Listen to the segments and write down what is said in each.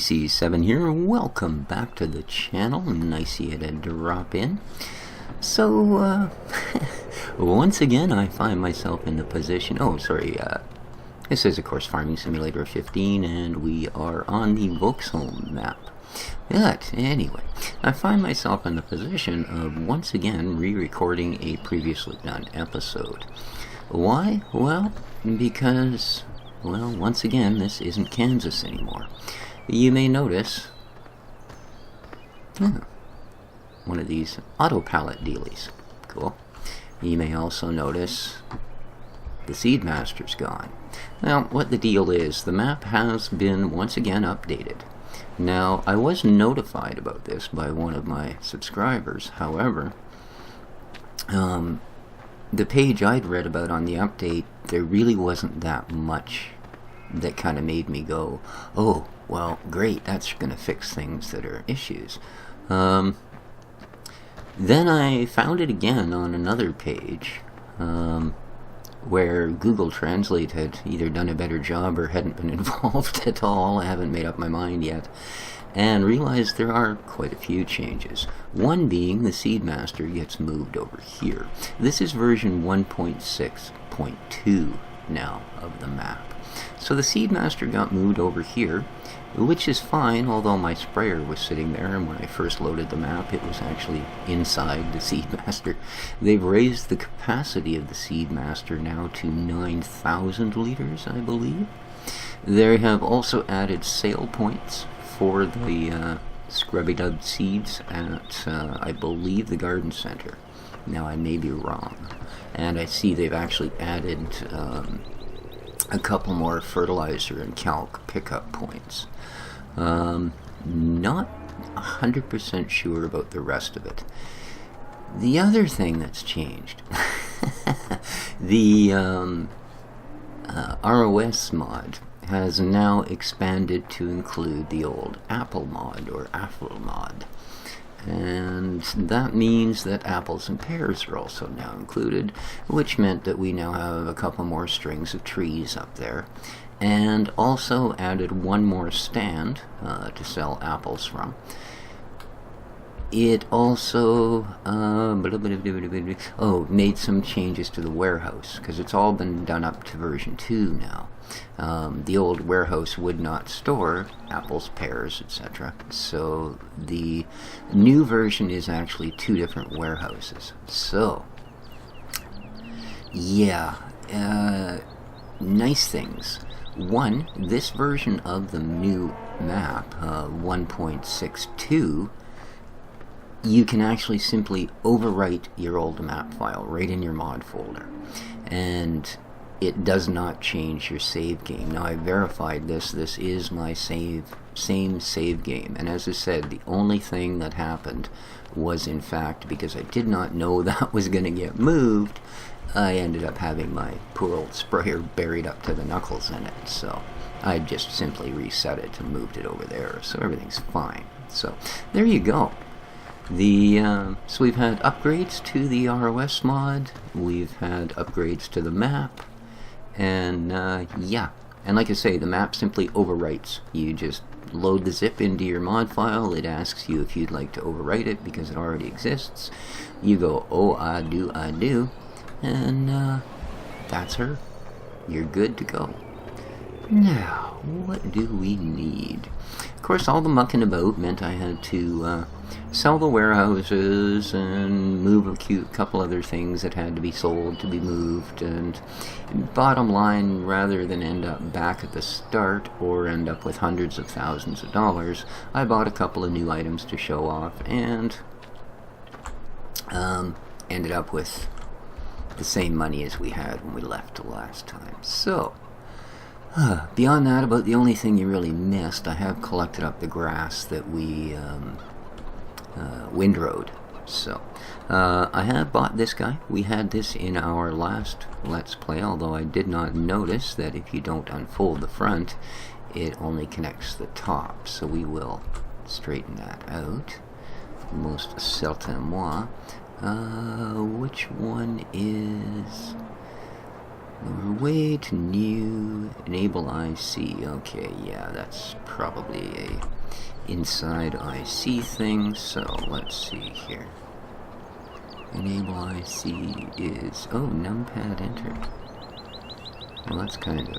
PC7 here. Welcome back to the channel. Nice you to drop in. So, once again, I find myself in the position... this is, of course, Farming Simulator 15, and we are on the Volksholm map. But, anyway, I find myself in the position of, once again, re-recording a previously done episode. Why? Well, because... well, once again, this isn't Kansas anymore. You may notice one of these auto pallet dealies. Cool. You may also notice the Seedmaster's gone. Now, what the deal is, the map has been once again updated. Now, I was notified about this by one of my subscribers. However, the page I'd read about on the update, there really wasn't that much that kind of made me go, oh, well, great, that's going to fix things that are issues. Then I found it again on another page where Google Translate had either done a better job or hadn't been involved at all. I haven't made up my mind yet. And realized there are quite a few changes. One being the Seedmaster gets moved over here. This is version 1.6.2 now of the map. So the Seedmaster got moved over here, which is fine, although my sprayer was sitting there, and when I first loaded the map, it was actually inside the Seedmaster. They've raised the capacity of the Seedmaster now to 9,000 liters, I believe. They have also added sale points for the scrubby-dubbed seeds at, I believe, the garden center. Now, I may be wrong. And I see they've actually added a couple more fertilizer and calc pickup points. Not 100% sure about the rest of it. The other thing that's changed, the ROS mod has now expanded to include the old Aphel mod, or Aphel mod. And that means that apples and pears are also now included, which meant that we now have a couple more strings of trees up there. And also added one more stand to sell apples from. It also made some changes to the warehouse, because it's all been done up to version 2 now. The old warehouse would not store apples, pears, etc. So the new version is actually 2 different warehouses. So, yeah, nice things. One, this version of the new map, 1.62, you can actually simply overwrite your old map file right in your mod folder. And it does not change your save game. Now, I verified this. This is my same save game. And as I said, the only thing that happened was, in fact, because I did not know that was going to get moved, I ended up having my poor old sprayer buried up to the knuckles in it. So I just simply reset it and moved it over there. So everything's fine. So there you go. So we've had upgrades to the ROS mod. We've had upgrades to the map. And, yeah. And like I say, the map simply overwrites. You just load the zip into your mod file. It asks you if you'd like to overwrite it because it already exists. You go, oh, I do. And, that's her. You're good to go. Now, what do we need? Of course, all the mucking about meant I had to sell the warehouses and move a couple other things that had to be sold to be moved. And bottom line, rather than end up back at the start or end up with hundreds of thousands of dollars, I bought a couple of new items to show off and ended up with the same money as we had when we left the last time. So, beyond that, about the only thing you really missed, I have collected up the grass that we windrowed. So, I have bought this guy. We had this in our last Let's Play, although I did not notice that if you don't unfold the front, it only connects the top. So we will straighten that out. Most certainement. Which one is... Lower way to new. Enable IC. Okay, yeah, that's probably a inside IC thing. So let's see here. Enable IC is, oh, numpad enter. Well, that's kind of,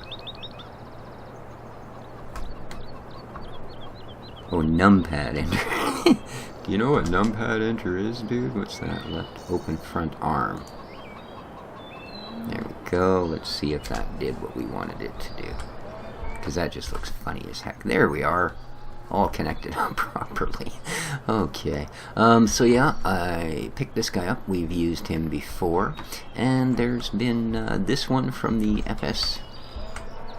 oh, numpad enter. Do you know what numpad enter is, dude? What's that? Left open front arm. There we go. Let's see if that did what we wanted it to do. Because that just looks funny as heck. There we are. All connected up properly. Okay. So yeah, I picked this guy up. We've used him before. And there's been this one from the FS,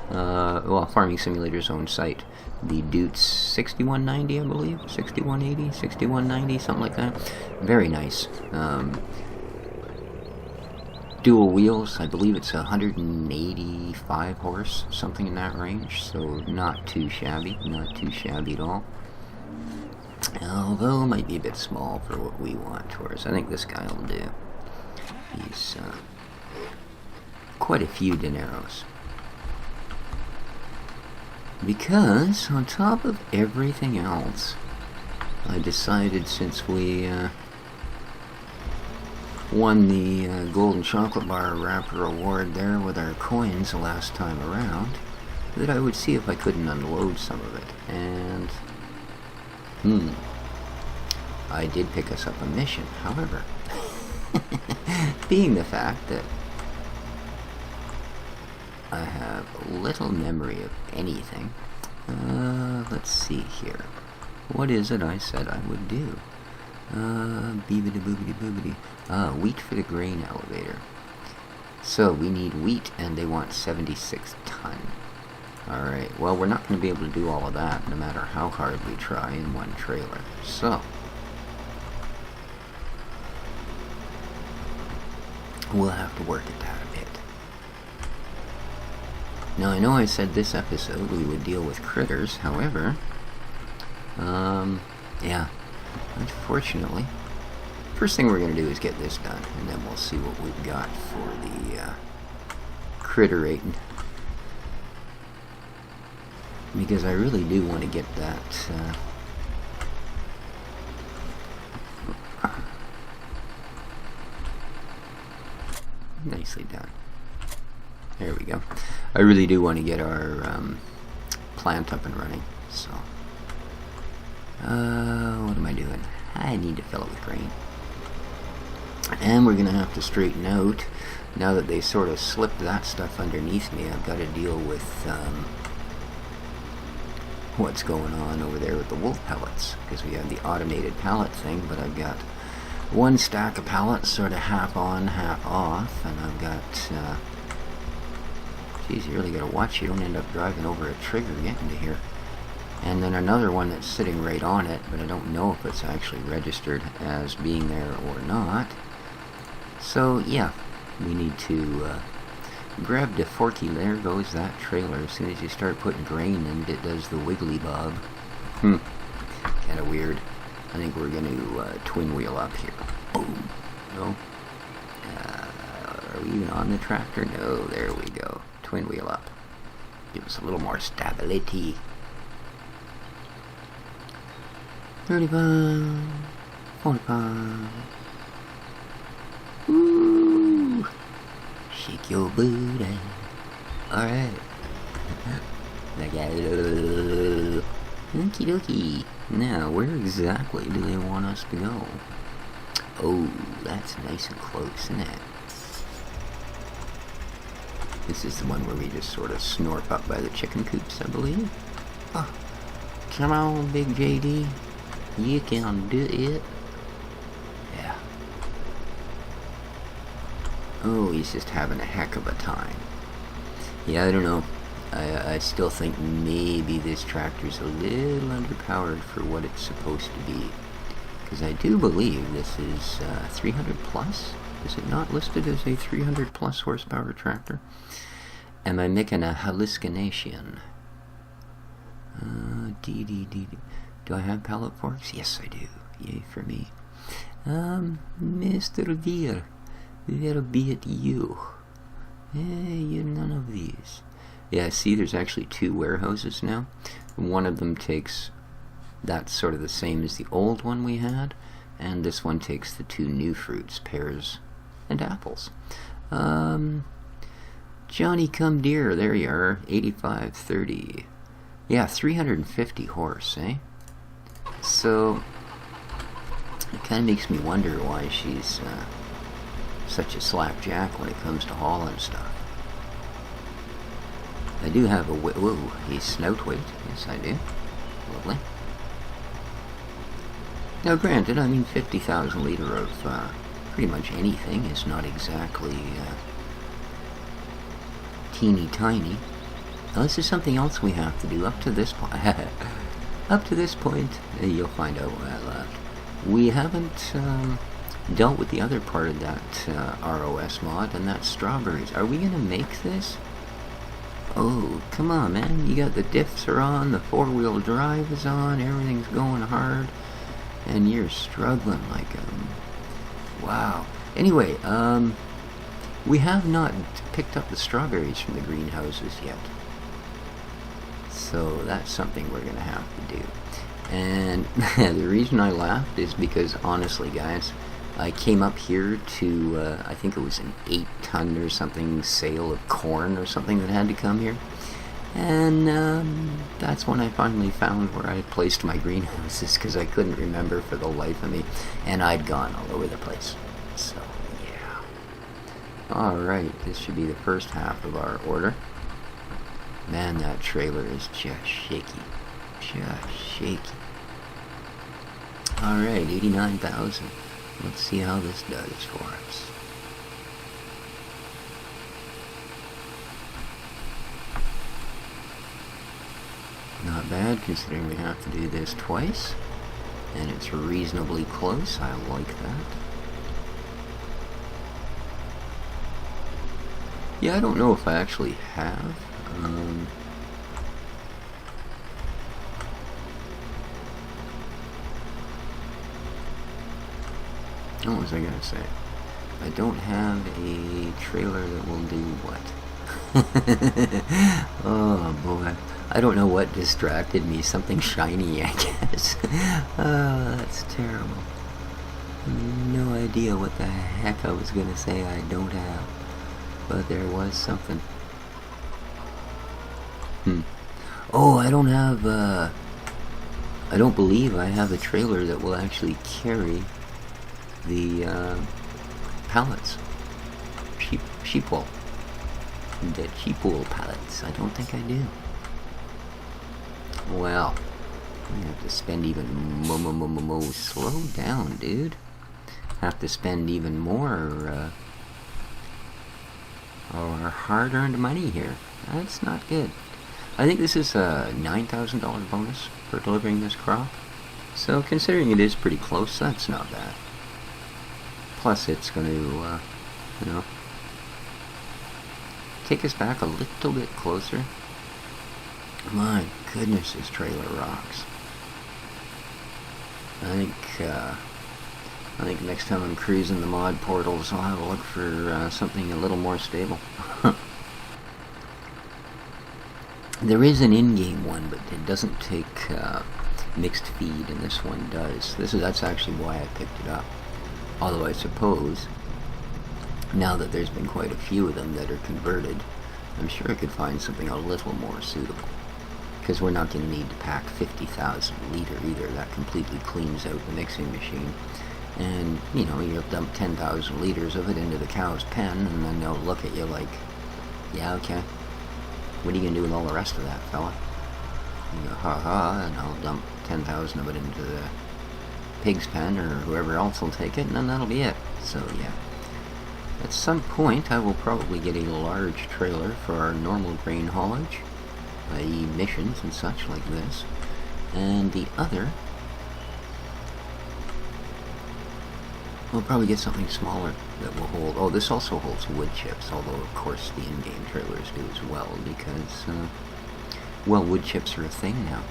well, Farming Simulator's own site. The Dutes 6190, I believe. 6180, 6190, something like that. Very nice. Dual wheels, I believe it's 185 horse, something in that range, so not too shabby at all. Although it might be a bit small for what we want, whereas I think this guy will do. He's quite a few dineros. Because, on top of everything else, I decided since we won the Golden Chocolate Bar Wrapper Award there with our coins the last time around, that I would see if I couldn't unload some of it. And, I did pick us up a mission. However, being the fact that I have little memory of anything, let's see here. What is it I said I would do? Beebity boobity boobity. Wheat for the grain elevator. So we need wheat and they want 76 ton. Alright, well, we're not going to be able to do all of that no matter how hard we try in one trailer. So we'll have to work at that a bit. Now I know I said this episode we would deal with critters, however, yeah, unfortunately, first thing we're going to do is get this done, and then we'll see what we've got for the critterating. Because I really do want to get that nicely done. There we go. I really do want to get our plant up and running. So, what am I doing? I need to fill it with grain. And we're going to have to straighten out, now that they sort of slipped that stuff underneath me, I've got to deal with what's going on over there with the wolf pellets. Because we have the automated pallet thing, but I've got one stack of pallets sort of half on, half off, and I've got, geez, you really got to watch you don't end up driving over a trigger getting to here. And then another one that's sitting right on it, but I don't know if it's actually registered as being there or not. So yeah, we need to grab the forky. There goes that trailer. As soon as you start putting grain in, it does the wiggly bob. Kind of weird. I think we're going to twin wheel up here. Boom. No? Are we even on the tractor? No, there we go. Twin wheel up. Give us a little more stability. 35, 45. Ooh. Shake your booty. Alright. Okie dokie. Now, where exactly do they want us to go? Oh, that's nice and close, isn't it? This is the one where we just sort of snorp up by the chicken coops, I believe. Oh, come on, Big JD. You can do it. Yeah. Oh, he's just having a heck of a time. Yeah, I don't know. I still think maybe this tractor's a little underpowered for what it's supposed to be. Because I do believe this is 300 plus. Is it not listed as a 300 plus horsepower tractor? Am I making a hallucination? Do I have pallet forks? Yes, I do. Yay for me. Mr. Deer, where be it you? None of these. Yeah, see, there's actually 2 warehouses now. One of them takes, that's sort of the same as the old one we had, and this one takes the 2 new fruits, pears and apples. Johnny Come Deer, there you are, 8530. Yeah, 350 horse, eh? So, it kind of makes me wonder why she's such a slapjack when it comes to hauling stuff. I do have a whoa, he's snout weight. Yes, I do. Lovely. Now, granted, I mean 50,000 liter of pretty much anything is not exactly teeny tiny. Now, this is something else we have to do up to this point. Up to this point, you'll find out why I laughed. We haven't dealt with the other part of that ROS mod, and that's strawberries. Are we gonna make this? Oh, come on, man. You got the diffs are on, the 4-wheel drive is on, everything's going hard, and you're struggling like wow. Anyway, we have not picked up the strawberries from the greenhouses yet. So that's something we're gonna have to do. And the reason I laughed is because, honestly, guys, I came up here to, I think it was an 8-ton or something sale of corn or something that had to come here. And that's when I finally found where I placed my greenhouses, because I couldn't remember for the life of me. And I'd gone all over the place. So, yeah. Alright, this should be the first half of our order. Man, that trailer is just shaky. Just shaky. Alright, 89,000. Let's see how this does for us. Not bad, considering we have to do this twice. And it's reasonably close. I like that. Yeah, I don't know if I actually have. What was I gonna say? I don't have a trailer that will do what? Oh boy. I don't know what distracted me. Something shiny, I guess. Oh, that's terrible. No idea what the heck I was gonna say I don't have. But there was something. Oh, I don't have, I don't believe I have a trailer that will actually carry the pallets. Sheep wool. The sheep wool pallets. I don't think I do. Well, I have to spend even more. Slow down, dude. Have to spend even more our hard-earned money here. That's not good. I think this is a $9,000 bonus for delivering this crop. So considering it is pretty close, that's not bad. Plus it's going to, you know, take us back a little bit closer. My goodness, this trailer rocks. I think next time I'm cruising the mod portals, I'll have a look for something a little more stable. There is an in-game one, but it doesn't take mixed feed, and this one does. That's actually why I picked it up. Although I suppose, now that there's been quite a few of them that are converted, I'm sure I could find something a little more suitable. Because we're not going to need to pack 50,000 liter either. That completely cleans out the mixing machine. And, you know, you'll dump 10,000 liters of it into the cow's pen, and then they'll look at you like, yeah, okay. What are you going to do with all the rest of that, fella? You go, ha, and I'll dump 10,000 of it into the pig's pen, or whoever else will take it, and then that'll be it. So, yeah. At some point, I will probably get a large trailer for our normal grain haulage, i.e. missions and such like this. And the other, we'll probably get something smaller that will hold... Oh, this also holds wood chips, although of course the in-game trailers do as well, because, well, wood chips are a thing now.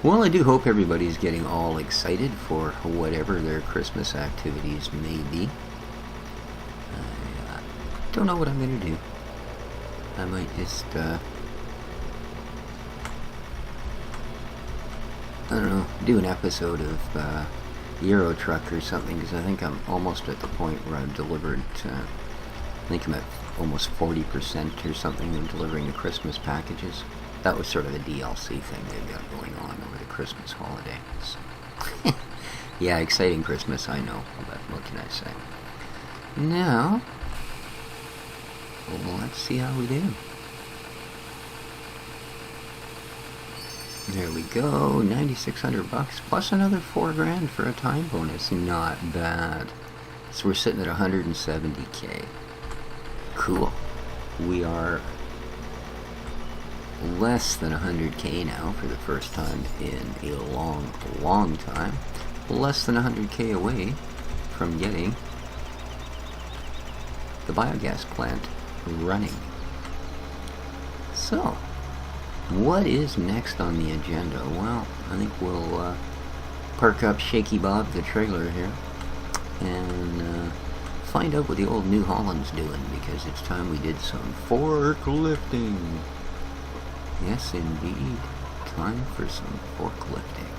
Well, I do hope everybody's getting all excited for whatever their Christmas activities may be. I don't know what I'm going to do. I might just, I don't know, do an episode of Euro Truck or something, because I think I'm almost at the point where I've delivered, I think I'm at almost 40% or something of delivering the Christmas packages. That was sort of a DLC thing they've got going on over the Christmas holiday. So yeah, exciting Christmas, I know, but what can I say? Now, well, let's see how we do. There we go, 9,600 bucks plus another $4,000 for a time bonus. Not bad. So we're sitting at 170k. Cool. We are less than 100k now for the first time in a long time. Less than 100k away from getting the biogas plant running. So, what is next on the agenda? Well, I think we'll park up Shaky Bob the trailer here and find out what the old New Holland's doing, because it's time we did some forklifting. Yes, indeed. Time for some forklifting.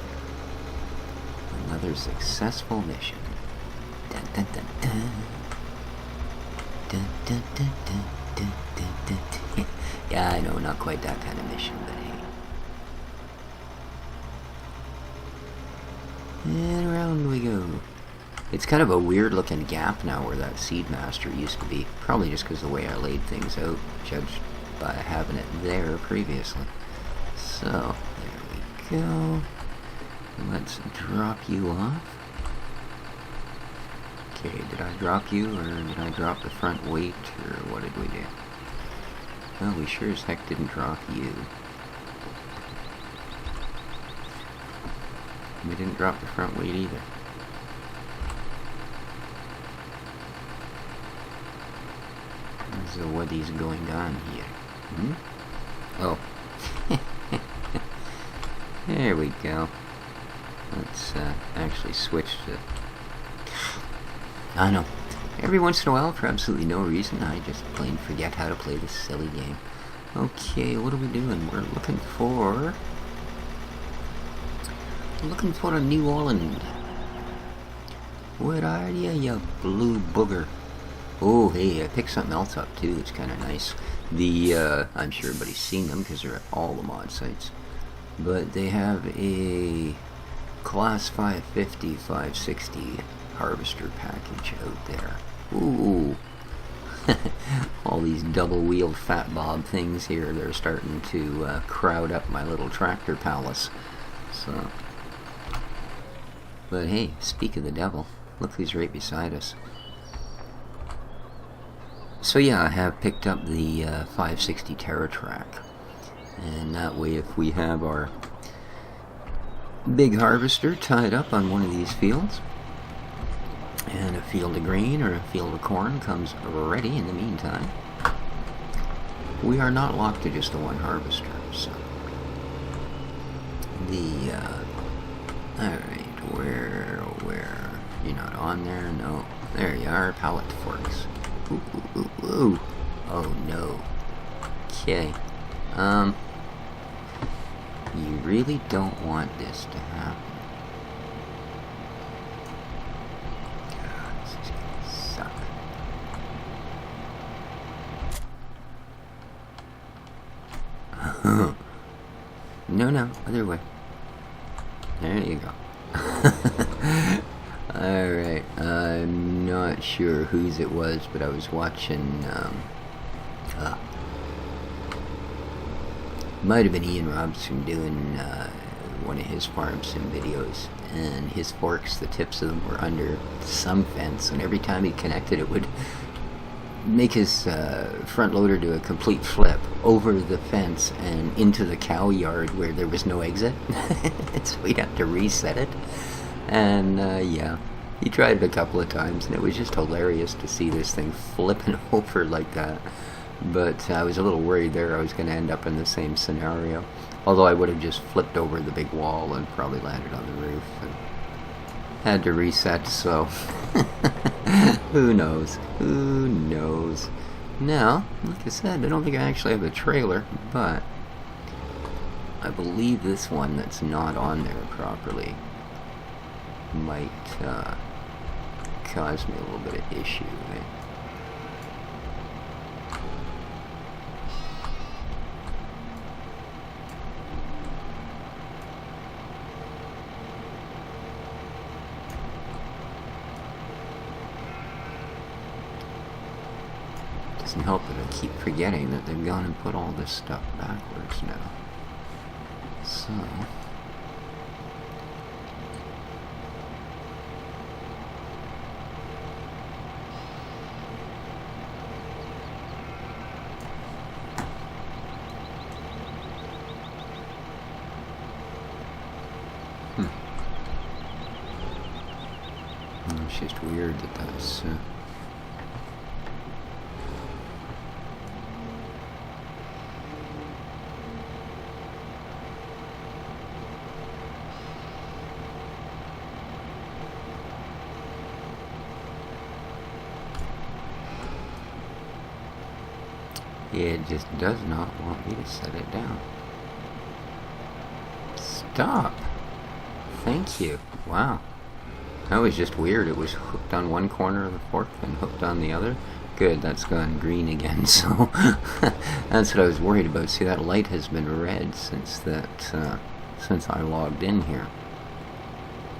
Another successful mission. Dun, dun, dun, dun. Dun, dun, dun, dun, dun, dun, dun, dun. Yeah, I know, not quite that kind of mission, but hey. And around we go. It's kind of a weird looking gap now where that Seedmaster used to be. Probably just because of the way I laid things out, judged by having it there previously. So, there we go. Let's drop you off. Okay, did I drop you, or did I drop the front weight, or what did we do? Well, we sure as heck didn't drop you. We didn't drop the front weight either. So what is going on here? Hmm? Oh. There we go. Let's actually switch to... I know. Every once in a while, for absolutely no reason, I just plain forget how to play this silly game. Okay, what are we doing? We're looking for... a New Holland. Where are you blue booger? Oh, hey, I picked something else up, too. It's kind of nice. I'm sure everybody's seen them, because they're at all the mod sites. But they have a Class 550, 560 harvester package out there. Ooh. All these double-wheeled fat bob things here, they're starting to crowd up my little tractor palace. So, but hey, speak of the devil, look who's right beside us. So yeah, I have picked up the 560 TerraTrack, and that way if we have our big harvester tied up on one of these fields, and a field of grain or a field of corn comes ready in the meantime, we are not locked to just the one harvester. So alright, where, you're not on there? No, there you are, pallet forks. Ooh, ooh, ooh, ooh. Oh no. Okay. You really don't want this to happen. God, this is gonna suck. No, other way. There you go. Alright, I'm not sure whose it was, but I was watching, might have been Ian Robson doing one of his farm sim videos, and his forks, the tips of them were under some fence, and every time he connected it would make his front loader do a complete flip over the fence and into the cow yard where there was no exit. So we'd have to reset it. And yeah, he tried it a couple of times, and it was just hilarious to see this thing flipping over like that. But I was a little worried there I was going to end up in the same scenario. Although I would have just flipped over the big wall and probably landed on the roof and had to reset, so Who knows? Who knows? Now, like I said, I don't think I actually have a trailer, but I believe this one that's not on there properly might cause me a little bit of issue. Eh? Doesn't help that I keep forgetting that they've gone and put all this stuff backwards now. So it's just weird that that's it just does not want me to set it down. Stop! Thank you. Wow. That was just weird. It was hooked on one corner of the fork and hooked on the other. Good, that's gone green again, so that's what I was worried about. See, that light has been red since since I logged in here.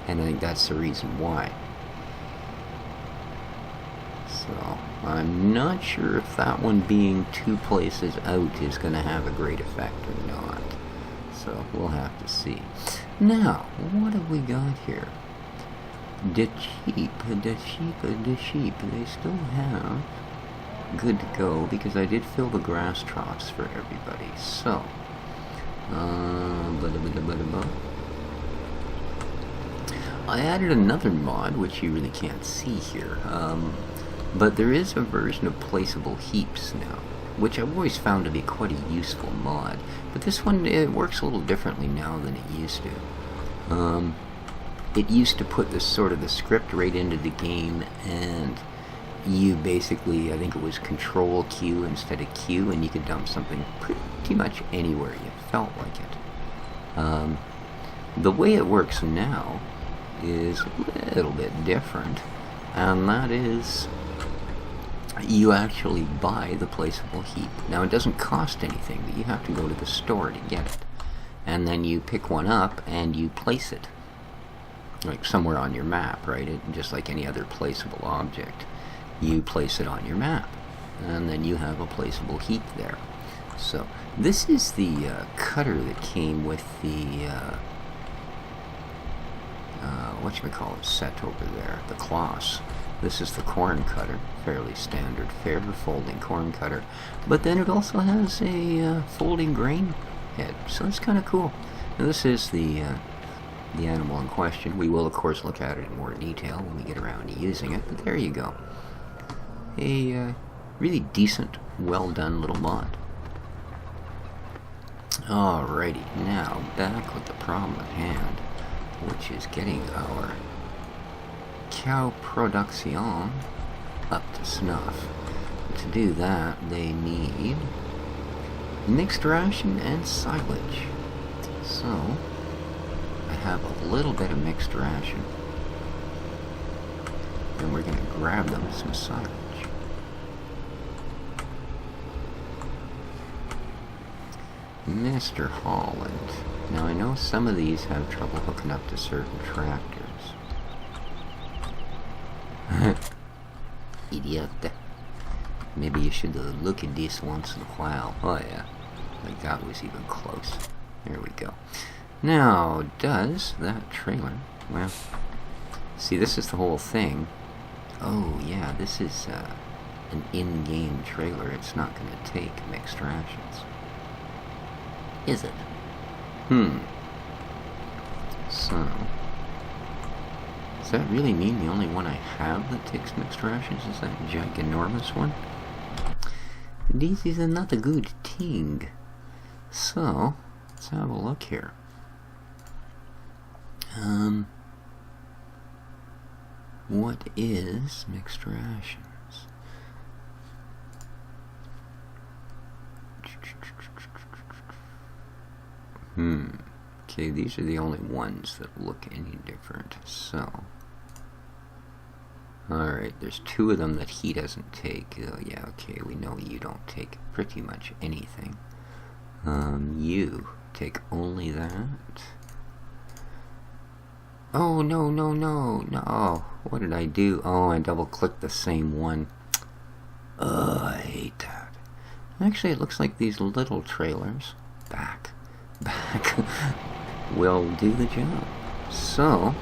And I think that's the reason why. So, I'm not sure if that one being 2 places out is going to have a great effect or not. So, we'll have to see. Now, what have we got here? The sheep, they still have good to go because I did fill the grass troughs for everybody. So, I added another mod, which you really can't see here. But there is a version of placeable heaps now, which I've always found to be quite a useful mod. But this one, it works a little differently now than it used to. It used to put this sort of the script right into the game, and you basically, I think it was Control Q instead of Q, and you could dump something pretty much anywhere you felt like it. The way it works now is a little bit different, and that is you actually buy the placeable heap. Now, it doesn't cost anything, but you have to go to the store to get it. And then you pick one up and you place it, like somewhere on your map, right? Just like any other placeable object. You place it on your map, and then you have a placeable heap there. So, this is the cutter that came with the whatchamacallit set over there, the cloths. This is the corn cutter, fairly standard fare, folding corn cutter. But then it also has a folding grain head, so it's kind of cool. Now this is the animal in question. We will, of course, look at it in more detail when we get around to using it, but there you go. A really decent, well-done little mod. Alrighty, now back with the problem at hand, which is getting our cow production up to snuff. To do that, they need mixed ration and silage. So, I have a little bit of mixed ration, and we're going to grab them some silage. Mr. Holland. Now, I know some of these have trouble hooking up to certain tractors. Idiot. Maybe you should look at this once in a while. Oh yeah, like that was even close. There we go. Now, does that trailer, well, see, this is the whole thing. Oh yeah, this is an in-game trailer. It's not going to take mixed rations, is it? So, does that really mean the only one I have that takes mixed rations is that giganormous one? This is not a good thing. So, let's have a look here. What is mixed rations? Okay, these are the only ones that look any different, so... Alright, there's 2 of them that he doesn't take. Oh, yeah, okay, we know you don't take pretty much anything. You take only that. Oh, no, no, no, no. What did I do? Oh, I double-clicked the same one. I hate that. Actually, it looks like these little trailers, back, will do the job. So,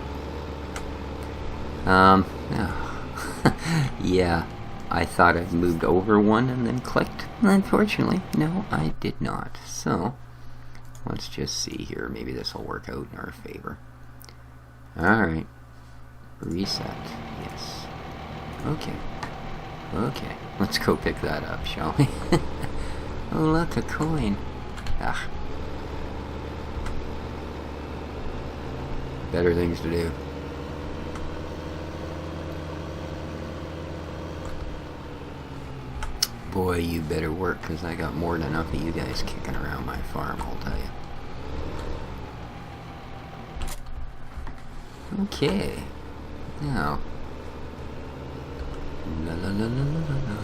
yeah, I thought I'd moved over one and then clicked. Unfortunately, no, I did not. So, let's just see here. Maybe this will work out in our favor. Alright. Reset. Yes. Okay. Okay. Let's go pick that up, shall we? Oh, look, a coin. Ah. Better things to do. Boy, you better work, because I got more than enough of you guys kicking around my farm, I'll tell you. Okay. Now. La, la, la, la, la,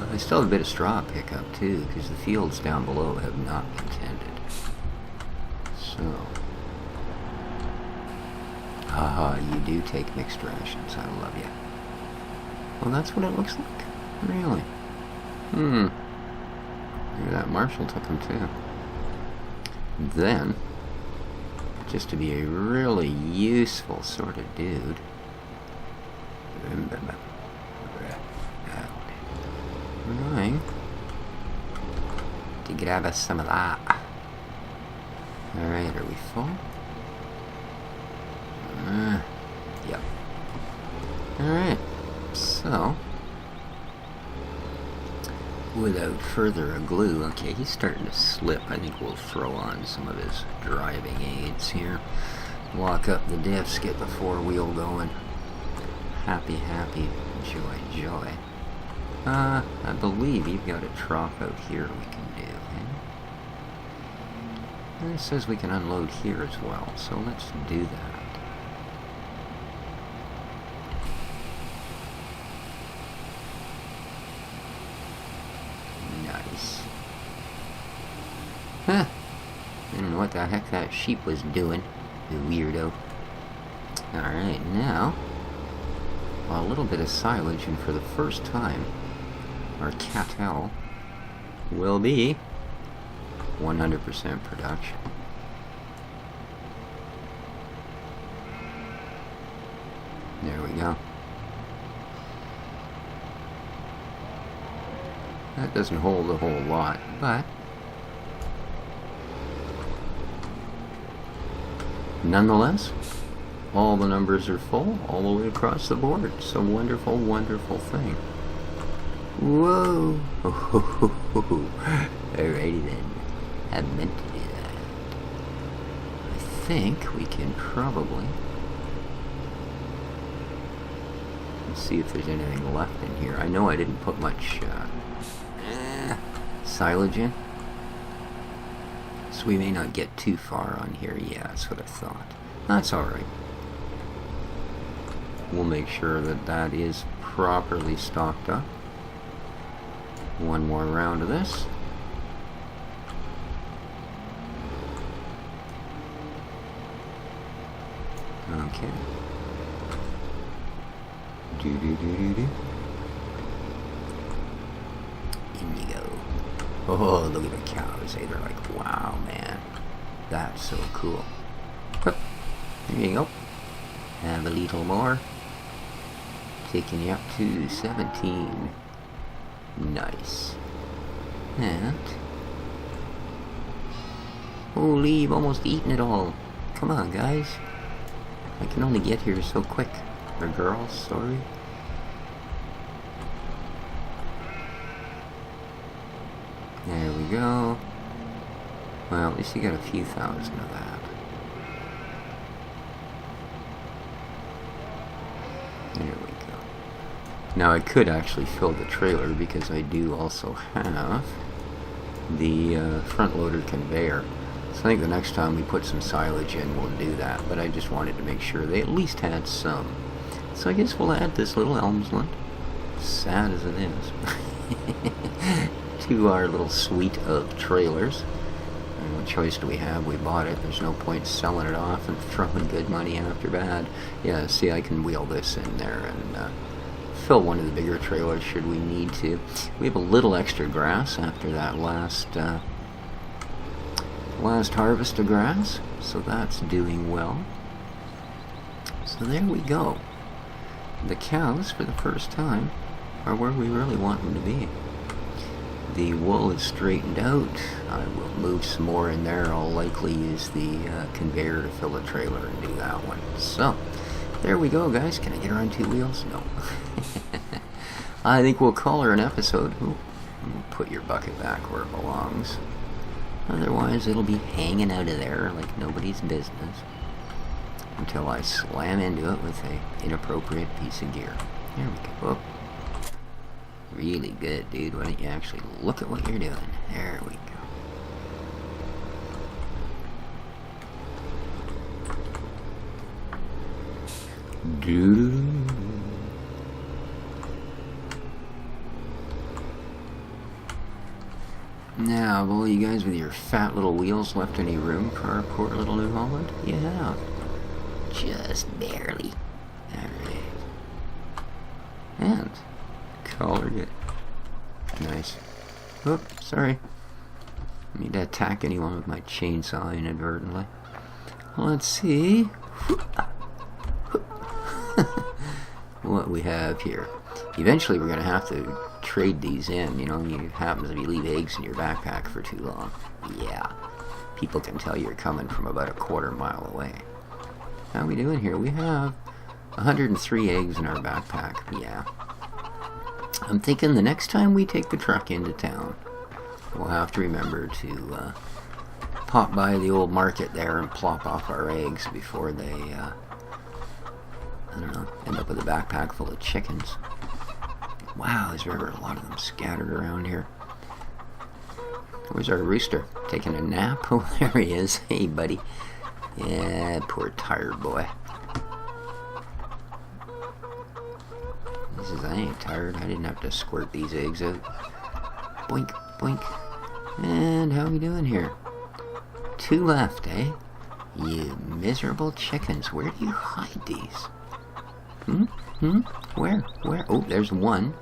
la. I still have a bit of straw pickup, too, because the fields down below have not been tended. So. Haha, you do take mixed rations. I love you. Well, that's what it looks like. Really? Maybe that Marshall took him too. Then, just to be a really useful sort of dude, I'm going to grab us some of that. Alright, are we full? Yep. Alright, so... without further ado, okay, he's starting to slip. I think we'll throw on some of his driving aids here. Lock up the diffs, get the 4-wheel going. Happy, happy, joy, joy. I believe you've got a trough out here we can do. Eh? And it says we can unload here as well, so let's do that. Huh. I don't know what the heck that sheep was doing, you weirdo. Alright, now, a little bit of silage, and for the first time, our cattle will be 100% production. There we go. That doesn't hold a whole lot, but nonetheless, all the numbers are full all the way across the board. It's a wonderful, wonderful thing. Whoa! Alrighty then. I meant to do that. I think we can probably... let's see if there's anything left in here. I know I didn't put much silage in, so we may not get too far on here. Yeah, that's what I thought. That's alright. We'll make sure that that is properly stocked up. One more round of this. Okay. Do-do-do-do-do. In you go. Oh, look at the cows. They're like, wow, man. That's so cool. There you go. Have a little more. Taking you up to 17. Nice. And... holy, you've almost eaten it all. Come on, guys. I can only get here so quick. Or girls, sorry. There we go. Well, at least you got a few thousand of that. There we go. Now I could actually fill the trailer because I do also have the front loader conveyor. So I think the next time we put some silage in, we'll do that. But I just wanted to make sure they at least had some. So I guess we'll add this little Elmsland, sad as it is, to our little suite of trailers. And what choice do we have? We bought it. There's no point selling it off and throwing good money after bad. Yeah, see, I can wheel this in there and fill one of the bigger trailers should we need to. We have a little extra grass after that last harvest of grass, so that's doing well. So there we go. The cows, for the first time, are where we really want them to be. The wool is straightened out. I will move some more in there. I'll likely use the conveyor to fill the trailer and do that one. So, there we go, guys. Can I get her on 2 wheels? No. I think we'll call her an episode. Ooh, put your bucket back where it belongs. Otherwise, it'll be hanging out of there like nobody's business until I slam into it with a inappropriate piece of gear. There we go. Oh. Really good, dude. Why don't you actually look at what you're doing? There we go. Dude. Now, have all you guys with your fat little wheels left any room for our poor little New Holland? You have. Just barely. Alright. And colored it. Nice. Oops, sorry. I need to attack anyone with my chainsaw inadvertently. Let's see what we have here. Eventually we're going to have to trade these in, you know. It happens if you leave eggs in your backpack for too long. Yeah. People can tell you're coming from about a quarter mile away. How are we doing here? We have 103 eggs in our backpack. Yeah. I'm thinking the next time we take the truck into town, we'll have to remember to pop by the old market there and plop off our eggs before they, I don't know, end up with a backpack full of chickens. Wow, there's ever a lot of them scattered around here. Where's our rooster? Taking a nap? Oh, there he is. Hey, buddy. Yeah, poor tired boy. He says, I ain't tired. I didn't have to squirt these eggs out. Boink, boink. And how we doing here? 2 left, eh? You miserable chickens. Where do you hide these? Where? Oh, there's one.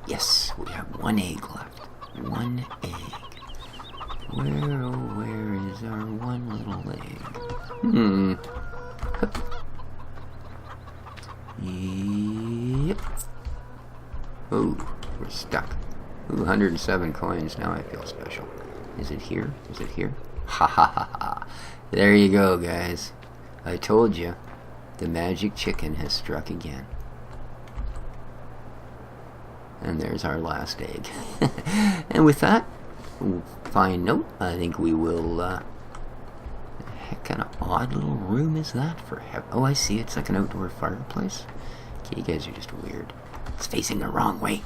Yes, we have 1 egg left. 1 egg. Where, oh, where is our 1 little egg? Yep. Oh, we're stuck. Ooh, 107 coins. Now I feel special. Is it here? Is it here? Ha ha ha ha. There you go, guys. I told you. The magic chicken has struck again. And there's our last egg. And with that fine note, I think we will, heck kind of odd little room is that for heaven? Oh, I see, it's like an outdoor fireplace. Okay, you guys are just weird. It's facing the wrong way.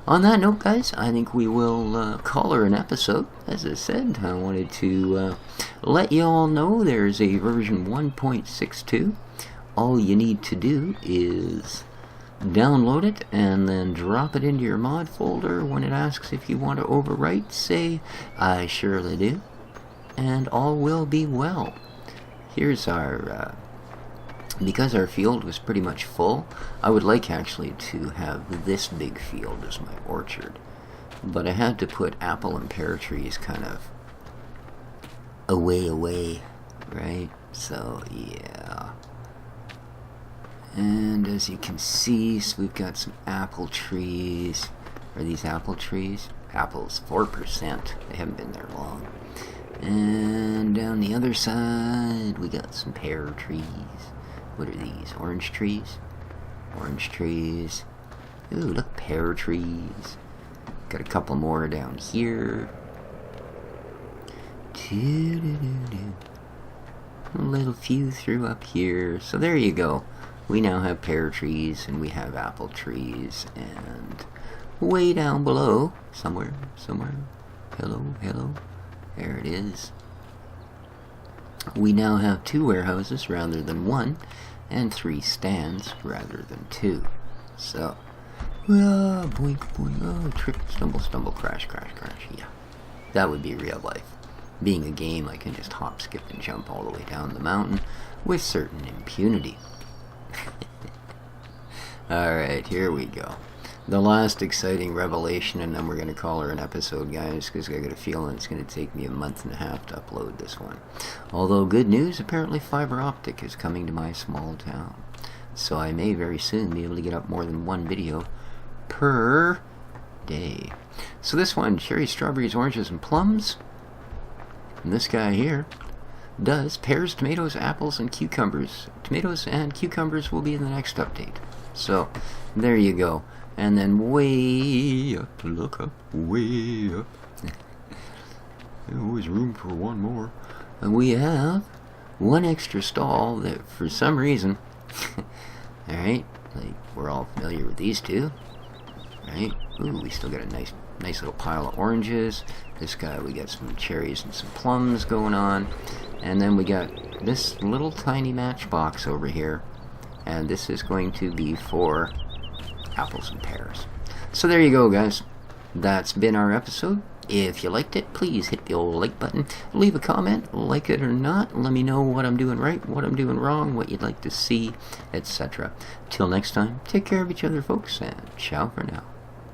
On that note, guys, I think we will call her an episode. As I said, I wanted to let you all know there's a version 1.62. All you need to do is download it and then drop it into your mod folder. When it asks if you want to overwrite, say, I surely do, and all will be well. Here's our, because our field was pretty much full, I would like actually to have this big field as my orchard, but I had to put apple and pear trees kind of away, right? So yeah. And as you can see, so we've got some apple trees. Are these apple trees? Apples, 4%. They haven't been there long. And down the other side, we got some pear trees. What are these? Orange trees? Orange trees. Ooh, look, pear trees. Got a couple more down here. A little few through up here. So there you go. we now have pear trees and we have apple trees, and way down below, somewhere, hello, there it is. We now have 2 warehouses rather than 1, and 3 stands rather than 2. So, boink, boink, oh, trip, stumble, crash, yeah. That would be real life. Being a game, I can just hop, skip, and jump all the way down the mountain with certain impunity. Alright, here we go. The last exciting revelation, and then we're going to call her an episode, guys, because I got a feeling it's going to take me a month and a half to upload this one. Although, good news, apparently fiber optic is coming to my small town. So I may very soon be able to get up more than 1 video per day. So this one, cherries, strawberries, oranges, and plums. And this guy here does pears, tomatoes, apples, and cucumbers. Tomatoes and cucumbers will be in the next update. So, there you go. And then way up, look up, way up. There's always room for 1 more. And we have 1 extra stall that for some reason, alright, like we're all familiar with these 2. Right? Ooh, we still got a nice little pile of oranges. This guy, we got some cherries and some plums going on. And then we got this little tiny matchbox over here. And this is going to be for apples and pears. So there you go, guys. That's been our episode. If you liked it, please hit the old like button. Leave a comment, like it or not. Let me know what I'm doing right, what I'm doing wrong, what you'd like to see, etc. Till next time, take care of each other, folks, and ciao for now.